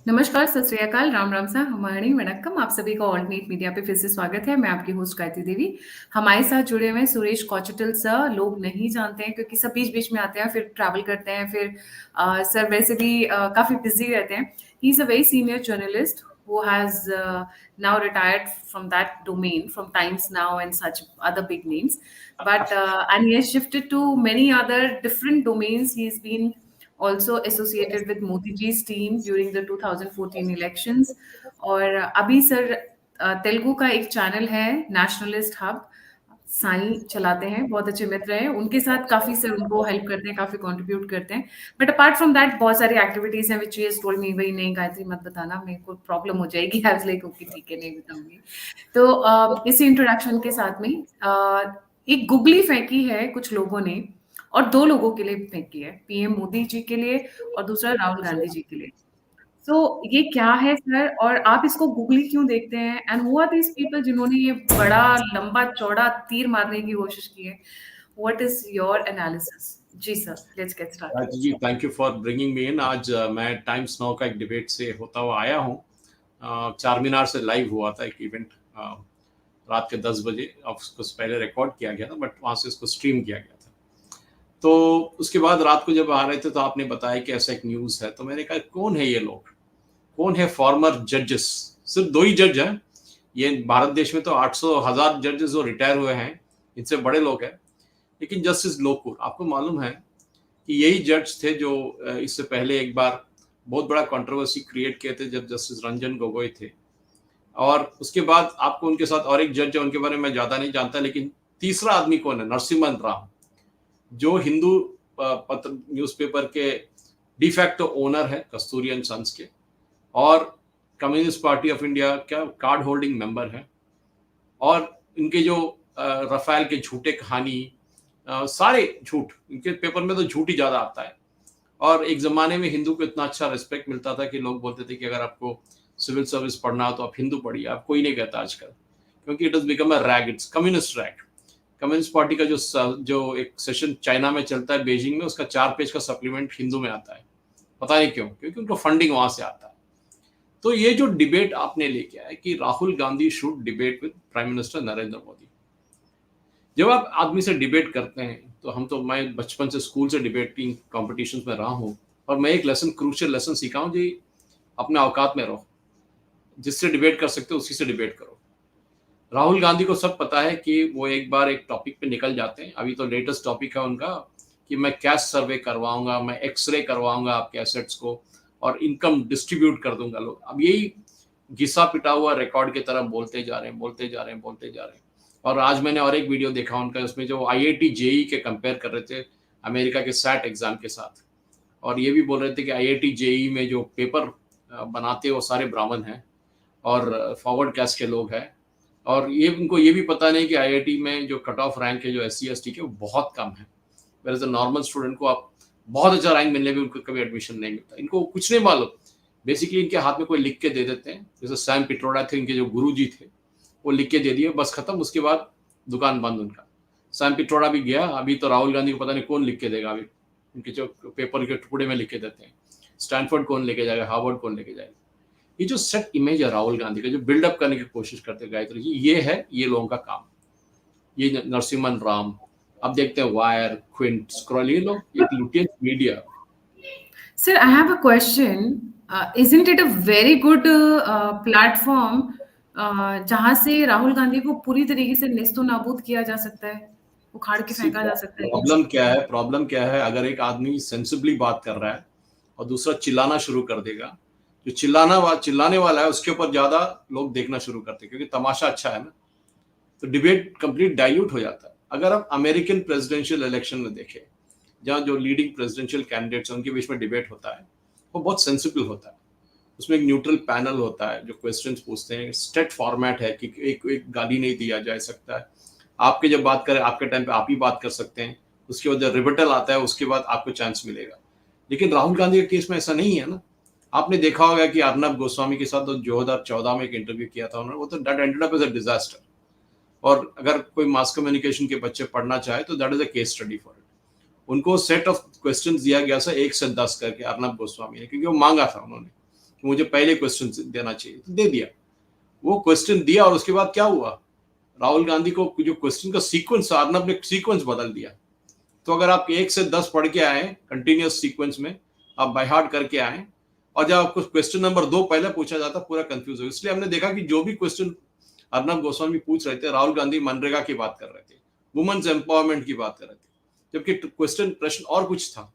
नमस्कार, सत श्री अकाल, राम राम सा, हमारी वणक्कम। आप सभी का ऑल्टरनेट मीडिया पे फिर से स्वागत है। मैं आपकी होस्ट गायत्री देवी। हमारे साथ जुड़े हुए हैं सुरेश कौचटल सर। लोग नहीं जानते हैं क्योंकि सब बीच-बीच में आते हैं, फिर ट्रैवल करते हैं, फिर सर वैसे भी काफ़ी बिज़ी रहते हैं। He is a very senior journalist who has now retired from that domain, from Times Now and such other big names. And he has shifted to many other different domains. He's been also associated with Modi ji's team during the 2014 elections. और अभी sir Telugu का एक channel है nationalist hub, Sai चलाते हैं, बहुत अच्छे मित्र हैं। उनके साथ काफ़ी सर उनको हेल्प करते हैं, काफ़ी कंट्रीब्यूट करते हैं। बट अपार्ट फ्रॉम दैट बहुत सारी एक्टिविटीज़ हैं which he has told me, भई नहीं गायत्री मत बताना, मेरे को प्रॉब्लम हो जाएगी। आई वाज़ लाइक ओके ठीक है, नहीं बताऊँगी। तो इसी इंट्रोडक्शन के साथ में एक गुगली फेंकी है कुछ लोगों ने, और 2 लोगों के लिए फेंकी है, पीएम मोदी जी के लिए और दूसरा राहुल गांधी जी के लिए। सो ये क्या है सर, और आप इसको गूगली क्यों देखते हैं? And who are these people जिन्होंने ये बड़ा लंबा-चौड़ा तीर मारने की कोशिश की है? What is your analysis? जी सर, लेट्स गेट स्टार्टेड। जी, thank you for bringing me in. आज मैं टाइम्स नाउ का एक डिबेट से होता हुआ आया हूँ। चार मीनार से लाइव हुआ था एक इवेंट, रात के 10 बजे। उसको पहले रिकॉर्ड किया गया था, बट वहाँ से उसको स्ट्रीम किया गया था। तो उसके बाद रात को जब आ रहे थे तो आपने बताया कि ऐसा एक न्यूज़ है, तो मैंने कहा कौन है ये लोग, कौन है फॉर्मर जजेस? सिर्फ 2 ही जज हैं। ये भारत देश में तो 800,000 जजेस जो रिटायर हुए हैं, इनसे बड़े लोग हैं। लेकिन जस्टिस लोकुर, आपको मालूम है कि यही जज थे जो इससे पहले एक बार बहुत बड़ा कंट्रोवर्सी क्रिएट किए थे जब जस्टिस रंजन गोगोई थे। और उसके बाद आपको उनके साथ और एक जज है, उनके बारे में मैं ज़्यादा नहीं जानता, लेकिन तीसरा आदमी कौन है? नरसिम्हन राव, जो हिंदू पत्र न्यूज़पेपर के डिफैक्टो ओनर है, कस्तूरी एंड सन्स के, और कम्युनिस्ट पार्टी ऑफ इंडिया का कार्ड होल्डिंग मेंबर है। और इनके जो रफाल के झूठे कहानी, सारे झूठ, इनके पेपर में तो झूठ ही ज़्यादा आता है। और एक ज़माने में हिंदू को इतना अच्छा रिस्पेक्ट मिलता था कि लोग बोलते थे कि अगर आपको सिविल सर्विस पढ़ना हो तो आप हिंदू पढ़िए। आप कोई नहीं कहता आजकल, क्योंकि it is become a rag, it's communist rag. Communist party का जो एक सेशन चाइना में चलता है, बीजिंग में, उसका 4 पेज का सप्लीमेंट हिंदू में आता है। पता नहीं क्यों, क्योंकि उनको फंडिंग वहाँ से आता है। तो ये जो डिबेट आपने लेके आया कि Rahul Gandhi should debate with prime minister Narendra Modi, जब आप आदमी से डिबेट करते हैं तो मैं बचपन से स्कूल से डिबेटिंग कॉम्पिटिशन्स में रहा हूँ, और मैं एक लेसन, क्रूशियल लेसन सीखा हूँ जी, अपने औकात में रहो, जिससे डिबेट कर सकते हो उसी से डिबेट करो। राहुल गांधी को सब पता है कि वो एक बार एक टॉपिक पे निकल जाते हैं। अभी तो लेटेस्ट टॉपिक है उनका कि मैं कैश सर्वे करवाऊंगा, मैं एक्सरे करवाऊंगा आपके एसेट्स को, और इनकम डिस्ट्रीब्यूट कर दूंगा। लोग अब यही घिसा पिटा हुआ रिकॉर्ड की तरह बोलते जा रहे हैं, बोलते जा रहे हैं, बोलते जा रहे हैं। और आज मैंने और एक वीडियो देखा उनका, उसमें जो आईआईटी जेई के कंपेयर कर रहे थे अमेरिका के सैट एग्जाम के साथ, और ये भी बोल रहे थे कि आईआईटी जेई में जो पेपर बनाते हैं वो सारे ब्राह्मण हैं और फॉरवर्ड कास्ट के लोग हैं। और ये उनको ये भी पता नहीं कि आईआईटी में जो कट ऑफ रैंक है जो SC ST के, वो बहुत कम है। Whereas a normal student को आप बहुत अच्छा रैंक मिलने में उनको कभी एडमिशन नहीं मिलता। इनको कुछ नहीं मालूम। बेसिकली इनके हाथ में कोई लिख के दे देते हैं, जैसे सैम पिट्रोडा थे, इनके जो गुरुजी थे, वो लिख के दे दिए, बस खत्म। उसके बाद दुकान बंद उनका। सैम पिट्रोडा भी गया। अभी तो राहुल गांधी को पता नहीं कौन लिख के देगा। अभी उनके जो पेपर के टुकड़े में लिख के देते हैं, स्टैनफोर्ड कौन लेके जाएगा, हार्वर्ड कौन लेके जाएगा। ये जो सेट इमेज है राहुल गांधी का, जो बिल्डअप करने की कोशिश करते हैं गायत्री जी, ये है ये लोगों का काम। ये नरसिम्हन राम, अब देखते हैं वायर, क्विंट, स्क्रॉल, ये लोग एक Lutyens media. Sir, I have a question. Isn't it a very good platform जहाँ से राहुल गांधी को पूरी तरीके से नेस्तो नाबूद किया जा सकता है, उखाड़ के फेंका जा सकता है? प्रॉब्लम क्या है, अगर एक आदमी सेंसिबली बात कर रहा है और दूसरा चिल्लाना शुरू कर देगा, जो चिल्लाने वाला है उसके ऊपर ज्यादा लोग देखना शुरू करते हैं, क्योंकि तमाशा अच्छा है ना, तो डिबेट कंप्लीट डाइल्यूट हो जाता है। अगर आप अमेरिकन प्रेसिडेंशियल इलेक्शन में देखें, जहाँ जो लीडिंग प्रेसिडेंशियल कैंडिडेट्स हैं उनके बीच में डिबेट होता है, वो बहुत सेंसिबल होता है। उसमें एक न्यूट्रल पैनल होता है जो क्वेश्चंस पूछते हैं, स्टेट फॉर्मेट है कि एक गाली नहीं दिया जा सकता है। आपके जब बात करें, आपके टाइम पे आप ही बात कर सकते हैं, उसके बाद जब रिबटल आता है उसके बाद आपको चांस मिलेगा। लेकिन राहुल गांधी के केस में ऐसा नहीं है ना। आपने देखा होगा कि अर्नब गोस्वामी के साथ 2014 में एक इंटरव्यू किया था उन्होंने, वो तो that ended up as a disaster. और अगर कोई मास कम्युनिकेशन के बच्चे पढ़ना चाहे तो that is a case study for it. उनको सेट ऑफ क्वेश्चंस दिया गया था 1 से 10 करके अर्नब गोस्वामी ने, क्योंकि वो मांगा था उन्होंने। कि मुझे पहले क्वेश्चन देना चाहिए, तो दे दिया। वो क्वेश्चन दिया और उसके बाद क्या हुआ, राहुल गांधी को जो क्वेश्चन का सीक्वेंस, अर्नब ने सीक्वेंस बदल दिया। तो अगर आप 1 से 10 पढ़ के आए कंटिन्यूस सीक्वेंस में, आप बाय हार्ट करके आए, और जब आपको क्वेश्चन नंबर 2 पहले पूछा जाता, पूरा कंफ्यूज हो। इसलिए हमने देखा कि जो भी क्वेश्चन अर्नब गोस्वामी पूछ रहे थे, राहुल गांधी मनरेगा की बात कर रहे थे, वुमेन्स एम्पावरमेंट की बात कर रहे थे, जबकि क्वेश्चन प्रश्न और कुछ था।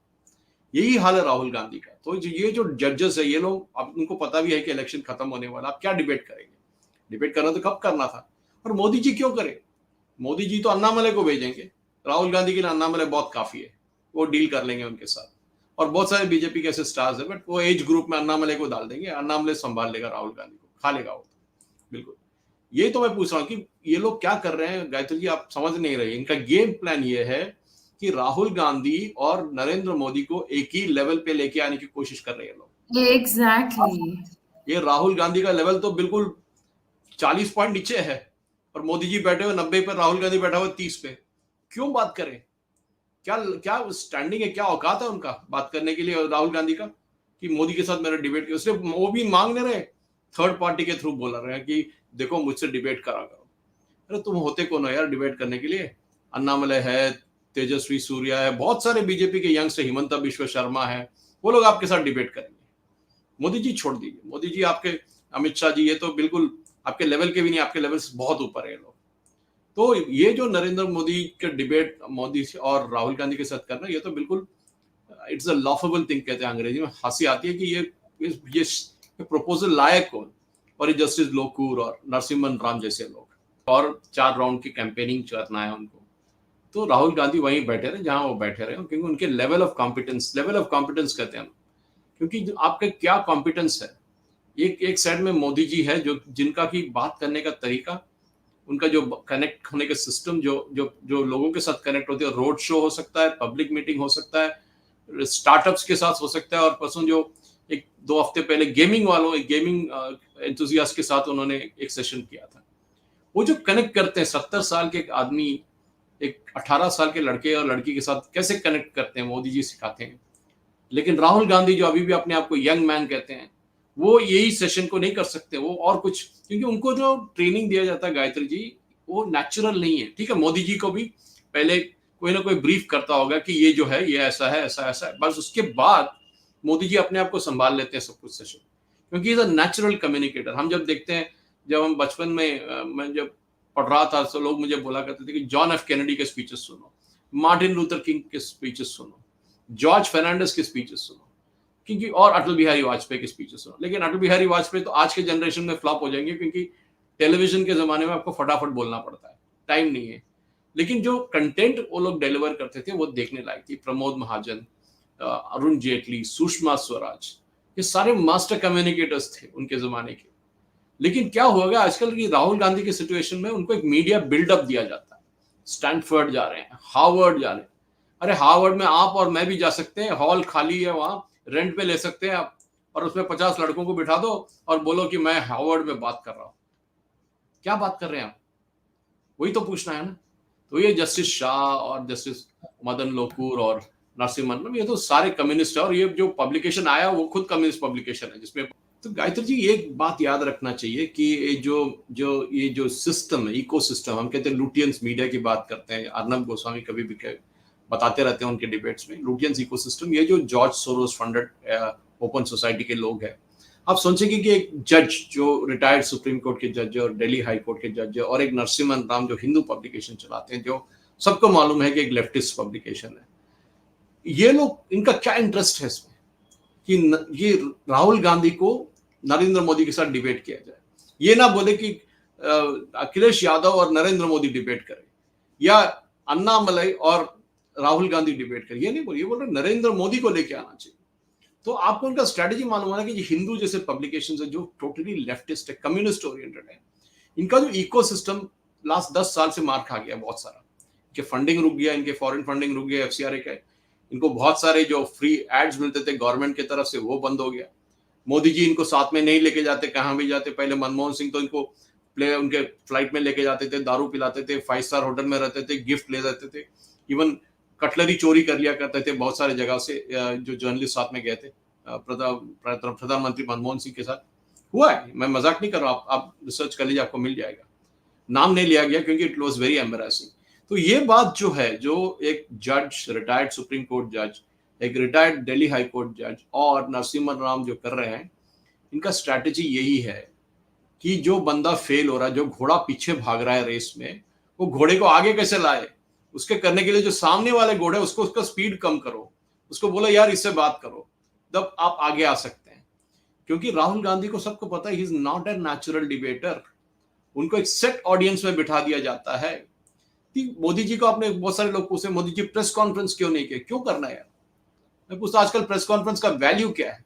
यही हाल है राहुल गांधी का। तो ये जो जजेस है, ये लोग, अब उनको पता भी है कि इलेक्शन खत्म होने वाला, आप क्या डिबेट करेंगे? डिबेट करना तो कब करना था। और मोदी जी क्यों करे? मोदी जी तो अन्नामलई को भेजेंगे, राहुल गांधी के लिए अन्नामलई बहुत काफी है, वो डील कर लेंगे उनके साथ। और बहुत सारे बीजेपी के ऐसे स्टार्स है, बट वो एज ग्रुप में अन्नामलई को डाल देंगे, अन्नामलई संभाल लेगा राहुल गांधी को, खा लेगा वो। बिल्कुल। ये तो मैं पूछ रहा हूँ कि ये लोग क्या कर रहे हैं गायत्री जी, आप समझ नहीं रहे। इनका गेम प्लान ये है कि राहुल गांधी और नरेंद्र मोदी को एक ही लेवल पे लेके आने की कोशिश कर रहे हैं लोग। एग्जैक्टली। ये राहुल गांधी का लेवल तो बिल्कुल 40 पॉइंट नीचे है, और मोदी जी बैठे हुए 90 पे, राहुल गांधी बैठा हुआ 30 पे। क्यों बात करें? क्या क्या स्टैंडिंग है, क्या औकात है उनका बात करने के लिए राहुल गांधी का, कि मोदी के साथ मेरा डिबेट किया? उसने वो भी मांग नहीं रहे, थर्ड पार्टी के थ्रू बोला रहे हैं कि देखो मुझसे डिबेट करा करो। अरे तुम होते कौन हो यार डिबेट करने के लिए? अन्नामलई है, तेजस्वी सूर्या है, बहुत सारे बीजेपी के यंगस्टर, हिमंता बिश्व शर्मा है, वो लोग आपके साथ डिबेट करेंगे। मोदी जी छोड़ दीजिए, मोदी जी आपके, अमित शाह जी, ये तो बिल्कुल आपके लेवल के भी नहीं, आपके लेवल से बहुत ऊपर है लोग। तो ये जो नरेंद्र मोदी के डिबेट मोदी और राहुल गांधी के साथ करना, ये तो बिल्कुल इट्स अ लॉफेबल थिंग कहते हैं अंग्रेजी में। हंसी आती है कि ये प्रपोजल लायक कौन? और ये जस्टिस लोकूर और नरसिम्हन राम जैसे लोग, और 4 राउंड की कैंपेनिंग करना है उनको। तो राहुल गांधी वहीं बैठे रहे जहां वो बैठे रहे, क्योंकि उनके लेवल ऑफ कॉम्पिटेंस कहते हैं, क्योंकि आपका क्या कॉम्पिटेंस है। एक साइड में मोदी जी है, जो जिनका की बात करने का तरीका, उनका जो कनेक्ट होने का सिस्टम, जो लोगों के साथ कनेक्ट होते हैं, रोड शो हो सकता है, पब्लिक मीटिंग हो सकता है, स्टार्टअप्स के साथ हो सकता है। और परसों जो 1-2 हफ्ते पहले गेमिंग एंथुजियास्ट के साथ उन्होंने एक सेशन किया था। वो जो कनेक्ट करते हैं, 70 साल के एक आदमी एक 18 साल के लड़के और लड़की के साथ कैसे कनेक्ट करते हैं, मोदी जी सिखाते हैं। लेकिन राहुल गांधी जो अभी भी अपने आप को यंग मैन कहते हैं, वो यही सेशन को नहीं कर सकते, वो और कुछ, क्योंकि उनको जो ट्रेनिंग दिया जाता है गायत्री जी, वो नेचुरल नहीं है। ठीक है, मोदी जी को भी पहले कोई ना कोई ब्रीफ करता होगा कि ये जो है, ये ऐसा है, ऐसा ऐसा है, बस उसके बाद मोदी जी अपने आप को संभाल लेते हैं सब कुछ सेशन, क्योंकि इज अ नेचुरल कम्युनिकेटर। हम जब देखते हैं, जब हम बचपन में मैं जब पढ़ रहा था, तो लोग मुझे बोला करते थे कि जॉन एफ कैनेडी के स्पीचेस सुनो, मार्टिन लूथर किंग के स्पीचेस सुनो, जॉर्ज फर्नांडिस के स्पीचेस सुनो, क्योंकि और अटल बिहारी वाजपेयी के स्पीचेस सुनो। लेकिन अटल बिहारी वाजपेयी तो आज के जनरेशन में फ्लॉप हो जाएंगे, क्योंकि टेलीविजन के जमाने में आपको फटाफट बोलना पड़ता है, टाइम नहीं है। लेकिन जो कंटेंट वो लोग डिलीवर करते थे, वो देखने लायक थी। प्रमोद महाजन, अरुण जेटली, सुषमा स्वराज, ये सारे मास्टर कम्युनिकेटर्स थे उनके जमाने के। लेकिन क्या होगा आजकल की राहुल गांधी के सिचुएशन में, उनको एक मीडिया बिल्डअप दिया जाता है। स्टैनफोर्ड जा रहे हैं, हार्वर्ड जा रहे हैं। अरे हार्वर्ड में आप और मैं भी जा सकते हैं, हॉल खाली है, वहां रेंट पे ले सकते हैं आप, और उसमें 50 लड़कों को बिठा दो और बोलो कि मैं हार्वर्ड में बात कर रहा हूं। क्या बात कर रहे हैं आप? वही तो पूछना है ना। तो ये जस्टिस शाह और जस्टिस मदन लोकूर और नरसिम्हन, ये तो सारे कम्युनिस्ट है, और ये जो पब्लिकेशन आया वो खुद कम्युनिस्ट पब्लिकेशन है जिसमें। तो गायत्री जी एक बात याद रखना चाहिए कि ये जो सिस्टम है, इकोसिस्टम, हम कहते हैं लुटियंस मीडिया की बात करते हैं, अर्नब गोस्वामी कभी भी बताते रहते हैं उनके डिबेट्स में, लुटियंस इकोसिस्टम, ये जो George Soros funded open society के लोग हैं। आप सोचेंगे कि एक जज जो रिटायर्ड सुप्रीम कोर्ट के जज है और दिल्ली हाई कोर्ट के जज है, और एक नरसिम्हन राम जो हिंदू पब्लिकेशन चलाते हैं, जो सबको मालूम है कि एक लेफ्टिस्ट पब्लिकेशन है, ये लोग, इनका क्या इंटरेस्ट है इसमें कि ये राहुल गांधी को नरेंद्र मोदी के साथ डिबेट किया जाए? ये ना बोले कि अखिलेश यादव और नरेंद्र मोदी डिबेट करें, या अन्नामलई और राहुल गांधी डिबेट करें, ये नहीं बोले, ये बोल रहे नरेंद्र मोदी को लेके आना चाहिए। तो आपको उनका स्ट्रेटेजी मालूम है कि ये हिंदू जैसे पब्लिकेशन है जो टोटली लेफ्टिस्ट है, कम्युनिस्ट ओरिएंटेड है, इनका जो इकोसिस्टम लास्ट 10 साल से मार खा गया बहुत सारा। इनके फंडिंग रुक गया, इनके फॉरेन फंडिंग रुक गया, एफसीआरए का, इनको बहुत सारे जो फ्री एड्स मिलते थे गवर्नमेंट की तरफ से, वो बंद हो गया। मोदी जी इनको साथ में नहीं लेके जाते, कहाँ भी जाते। पहले मनमोहन सिंह तो इनको उनके फ्लाइट में लेके जाते थे, दारू पिलाते थे, 5 स्टार होटल में रहते थे, गिफ्ट ले देते थे, इवन कटलरी चोरी कर लिया करते थे बहुत सारे जगह से, जो जर्नलिस्ट साथ में गए थे। प्रधानमंत्री मनमोहन सिंह के साथ हुआ है। मैं मजाक नहीं कर रहा हूँ, आप रिसर्च कर लीजिए, आपको मिल जाएगा। नाम नहीं लिया गया क्योंकि इट वॉज वेरी एम्बेरसिंग। तो ये बात जो है, जो एक जज, रिटायर्ड सुप्रीम कोर्ट जज, एक रिटायर्ड दिल्ली हाई कोर्ट जज और नरसिम्हा राव जो कर रहे हैं, इनका स्ट्रैटेजी यही है कि जो बंदा फेल हो रहा है, जो घोड़ा पीछे भाग रहा है रेस में, वो घोड़े को आगे कैसे लाए, उसके करने के लिए जो सामने वाले घोड़े उसको उसका स्पीड कम करो, उसको बोलो यार इससे बात करो, तब आप आगे आ सकते हैं। क्योंकि राहुल गांधी को सबको पता है, he is not a natural debater. उनको एक सेट ऑडियंस में बिठा दिया जाता है कि मोदी जी को, आपने बहुत सारे लोग पूछे मोदी जी प्रेस कॉन्फ्रेंस क्यों नहीं किए, क्यों करना है यार। मैं पूछता आजकल प्रेस कॉन्फ्रेंस का वैल्यू क्या है।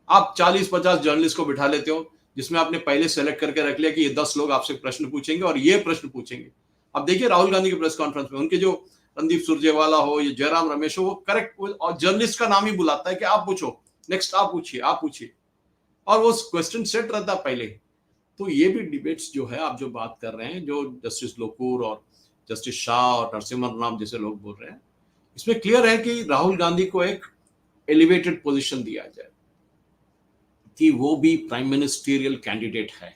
आप 40-50 जर्नलिस्ट को बिठा लेते हो, जिसमें आपने पहले सेलेक्ट करके रख लिया कि ये 10 लोग आपसे प्रश्न पूछेंगे और ये प्रश्न पूछेंगे। अब देखिए राहुल गांधी के प्रेस कॉन्फ्रेंस में उनके जो रणदीप सुरजेवाला हो या जयराम रमेश हो, वो करेक्ट और जर्नलिस्ट का नाम ही बुलाता है कि आप पूछो, नेक्स्ट आप पूछिए, और वो क्वेश्चन सेट रहता है पहले। तो ये भी डिबेट्स जो है, आप जो बात कर रहे हैं, जो जस्टिस लोकूर और जस्टिस शाह और नरसिम्हा राव जैसे लोग बोल रहे हैं, इसमें क्लियर है कि राहुल गांधी को एक एलिवेटेड पोजीशन दिया जाए कि वो भी प्राइम मिनिस्टेरियल कैंडिडेट है।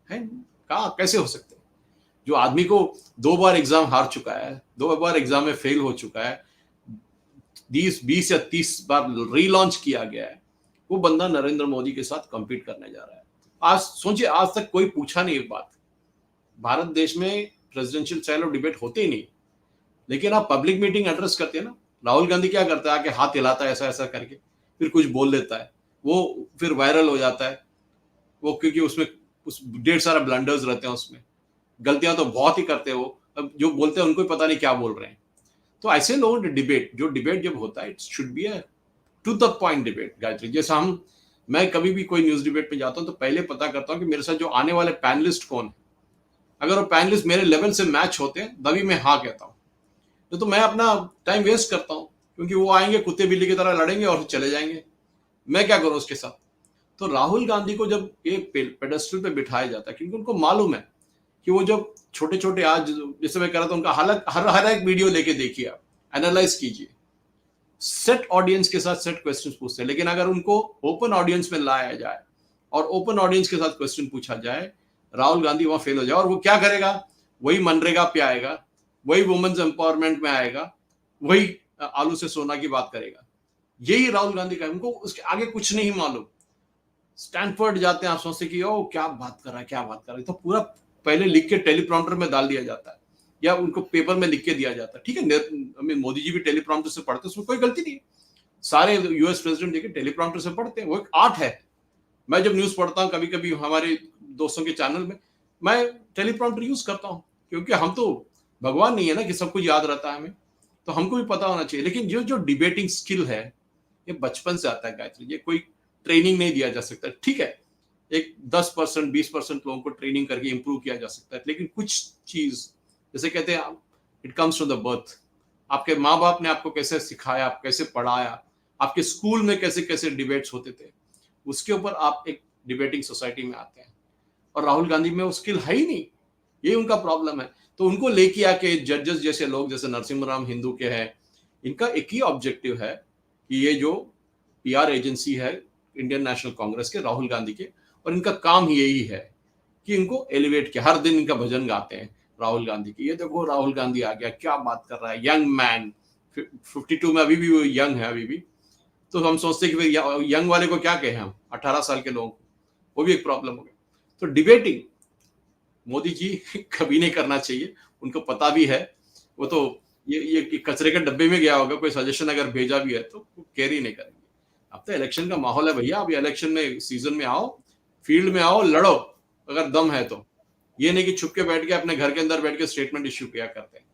कहा कैसे हो सकते हैं? जो आदमी को 2 बार एग्जाम हार चुका है, 2 बार एग्जाम में फेल हो चुका है, 20 या 30 बार रीलॉन्च किया गया है, वो बंदा नरेंद्र मोदी के साथ कंपीट करने जा रहा है। आज सोचिए, आज तक कोई पूछा नहीं एक बात, भारत देश में प्रेसिडेंशियल स्टाइल ऑफ डिबेट होते ही नहीं, लेकिन आप पब्लिक मीटिंग एड्रेस करते हैं ना, राहुल गांधी क्या करता है, आके हाथ हिलाता है ऐसा ऐसा करके, फिर कुछ बोल देता है, वो फिर वायरल हो जाता है वो, क्योंकि उसमें उस ढेर सारा ब्लंडर्स रहते हैं, उसमें गलतियां तो बहुत ही करते हैं वो, अब जो बोलते हैं उनको ही पता नहीं क्या बोल रहे हैं। तो ऐसे लोगों ने डिबेट जब होता है, it should be a to the point debate. Gayatri, जैसा मैं कभी भी कोई न्यूज डिबेट में जाता हूं तो पहले पता करता हूं कि मेरे साथ जो आने वाले पैनलिस्ट कौन है। अगर वो पैनलिस्ट मेरे लेवल से मैच होते हैं तभी मैं हाँ कहता हूं, तो मैं अपना टाइम वेस्ट करता हूं, क्योंकि वो आएंगे कुत्ते बिल्ली की तरह लड़ेंगे और चले जाएंगे, मैं क्या करूं उसके साथ। तो राहुल गांधी को जब एक पेडेस्टल पे बिठाया जाता है, क्योंकि उनको मालूम है कि वो जब छोटे छोटे, आज जैसे मैं कह रहा था, उनका हालत हर एक वीडियो लेके देखिए, आप एनालाइज कीजिए, सेट ऑडियंस के साथ सेट क्वेश्चन पूछते हैं। लेकिन अगर उनको ओपन ऑडियंस में लाया जाए और ओपन ऑडियंस के साथ क्वेश्चन पूछा जाए, राहुल गांधी वहां फेल हो जाए। और वो क्या करेगा, वही मनरेगा पे आएगा, वही वुमेन्स एम्पावरमेंट में आएगा, वही आलू से सोना की बात करेगा। यही राहुल गांधी का, उनको उसके आगे कुछ नहीं मालूम। स्टैनफोर्ड जाते हैं, आप सोचते कि ओ क्या बात कर रहा है, तो पूरा पहले लिख के टेलीप्रॉम्प्टर में डाल दिया जाता है या उनको पेपर में लिख के दिया जाता है। ठीक है, मोदी जी भी टेलीप्रॉम्प्टर से पढ़ते, उसमें कोई गलती नहीं। सारे यूएस प्रेसिडेंट देखिए टेलीप्रॉम्प्टर से पढ़ते हैं, वो एक आर्ट है। मैं जब न्यूज पढ़ता हूँ, कभी कभी हमारे दोस्तों के चैनल में मैं टेलीप्रॉम्प्टर यूज करता हूँ, क्योंकि हम तो भगवान नहीं है ना कि सब कुछ याद रहता है हमें, तो हमको भी पता होना चाहिए। लेकिन जो जो डिबेटिंग स्किल है, ये बचपन से आता है गायत्री, ये कोई ट्रेनिंग नहीं दिया जा सकता। ठीक है, एक 10% 20% लोगों को ट्रेनिंग करके इंप्रूव किया जा सकता है, लेकिन कुछ चीज जैसे कहते हैं it comes from the birth. आपके माँ बाप ने आपको कैसे सिखाया, आप कैसे पढ़ाया, आपके स्कूल में कैसे कैसे डिबेट्स होते थे, उसके ऊपर आप एक डिबेटिंग सोसाइटी में आते हैं। और राहुल गांधी में वो स्किल है ही नहीं, ये उनका प्रॉब्लम है। तो उनको लेके आके जजेस जैसे लोग, जैसे नरसिम्हा राव हिंदू के हैं, इनका एक ही ऑब्जेक्टिव है कि ये जो पीआर एजेंसी है इंडियन नेशनल कांग्रेस के, राहुल गांधी के, और इनका काम ही यही है कि इनको एलिवेट किया। हर दिन इनका भजन गाते हैं राहुल गांधी की, ये देखो राहुल गांधी आ गया, क्या बात कर रहा है, यंग मैन, 52 में अभी भी वो यंग है अभी भी। तो हम सोचते कि भाई यंग वाले को क्या कहें हम, 18 साल के लोगों को, वो भी एक प्रॉब्लम हो गया। तो डिबेटिंग मोदी जी कभी नहीं करना चाहिए, उनको पता भी है। वो तो ये कचरे के डब्बे में गया होगा, कोई सजेशन अगर भेजा भी है तो वो कैरी नहीं करेंगे। अब तो इलेक्शन का माहौल है भैया, अब इलेक्शन में सीजन में आओ, फील्ड में आओ, लड़ो अगर दम है तो। ये नहीं कि छुप के बैठ के अपने घर के अंदर बैठ के स्टेटमेंट इश्यू किया करते हैं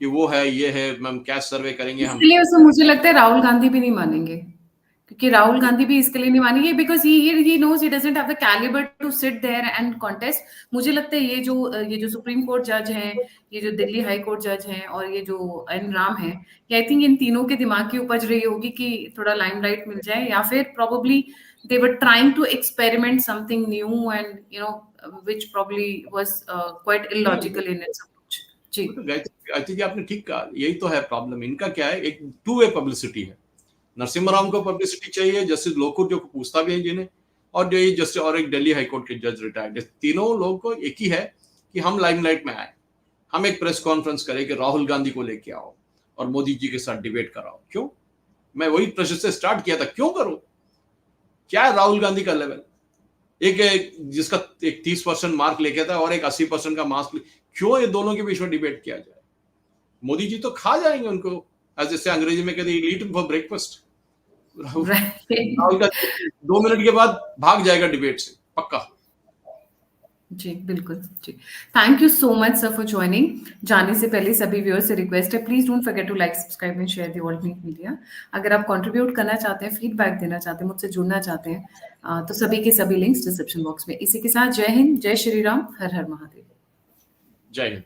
कि वो है, ये है, हम कैश सर्वे करेंगे हम। इसलिए उसमें मुझे लगता है राहुल गांधी भी नहीं मानेंगे, क्योंकि राहुल गांधी भी इसके लिए नहीं मानेंगे, because he knows he doesn't have the calibre to sit there and contest. मुझे लगता है ये जो सुप्रीम कोर्ट जज हैं, ये जो दिल्ली हाई कोर्ट जज हैं, और ये जो एन राम है, आई थिंक इन तीनों के दिमाग की उपज रही होगी कि थोड़ा लाइमलाइट मिल जाए, या फिर probably they were trying to experiment something new and which probably was quite illogical in its approach. जी, आई थिंक आपने ठीक कहा, यही तो है प्रॉब्लम इनका। क्या है, एक टू वे पब्लिसिटी है। नरसिम्हा राव को पब्लिसिटी चाहिए, जस्टिस लोकुर जो पूछता भी है जिन्हें, और जो ये जस्टिस और एक दिल्ली हाईकोर्ट के जज रिटायर्ड, तीनों लोगों को एक ही है कि हम लाइमलाइट में आए, हम एक प्रेस कॉन्फ्रेंस करें कि राहुल गांधी को लेके आओ और मोदी जी के साथ डिबेट कराओ। क्यों? मैं वही प्रश्न से स्टार्ट किया था, क्यों करो? क्या है राहुल गांधी का लेवल? एक जिसका एक 30% मार्क लेके था और एक 80% का मार्क्स, क्यों ये दोनों के बीच में डिबेट किया जाए? मोदी जी तो खा जाएंगे उनको, जैसे अंग्रेजी में कहते हैं ईट फॉर ब्रेकफास्ट। राहुल का 2 मिनट के बाद भाग जाएगा डिबेट से, पक्का। जी बिल्कुल जी। Thank you so much sir for joining. जाने से पहले सभी व्यूअर्स से रिक्वेस्ट है, please don't forget to like, subscribe and share the alternate media. अगर आप कंट्रीब्यूट करना चाहते हैं, फीडबैक देना चाहते हैं, मुझसे जुड़ना चाहते हैं, तो सभी के सभी लिंक्स डिस्क्रिप्शन बॉक्स में। इसी के साथ जय हिंद, जय श्री राम, हर हर महादेव। जय हिंद।